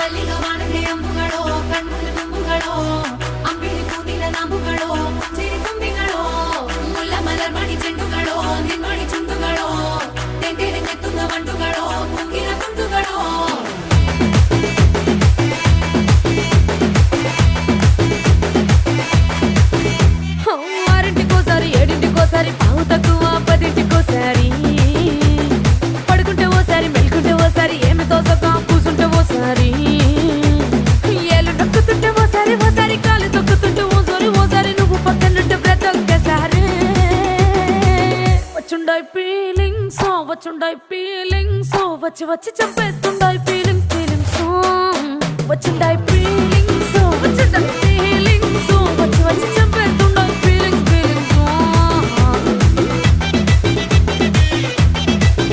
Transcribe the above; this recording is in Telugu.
ಮಲ್ಲಿಗ ವಾಣಗೆ ಅಂಬುಗಳೋ ಕಣ್ಣುಗಳ ತುಂಬುಗಳೋ ಅಂಬಿಳಿ ಕೂದಿನ ನಂಬುಗಳೋ ಚಿರಿ ತುಂಬಿಗಳೋ ಮುಲ್ಲ ಮಲರ್ ಮಣಿ ಚೆಂಡುಗಳೋ ನಿನ್ಮಣಿ ಚುಂಡುಗಳೋ ತೆಂಗೆರೆ ನೆತ್ತುಂಗ ಮಂಡುಗಳೋ ಕುಂಗಿನ ತುಂಡುಗಳೋ ఆరింటికోసారి ఏడింటికోసారి పావు తక్కువ పదింటికోసారి పడుకుంటే ఓసారి మెలుకుంటే ఓసారి ఏమి తోసక కూసుంటే ఓసారి ఏళ్ళు నొక్కుతుంటే ఓసారి ఓసారి కాలు తొక్కుతుంటే ఓసారి నువ్వు పక్కనుంటే బ్రతొక్కసారి వచ్చుండాయి ఫీలింగ్స్ వచ్చి వచ్చి చంపేస్తుండాయి ఫీలింగ్స్ వచ్చుండాయి ఫీలింగ్స్ వచ్చుండాయి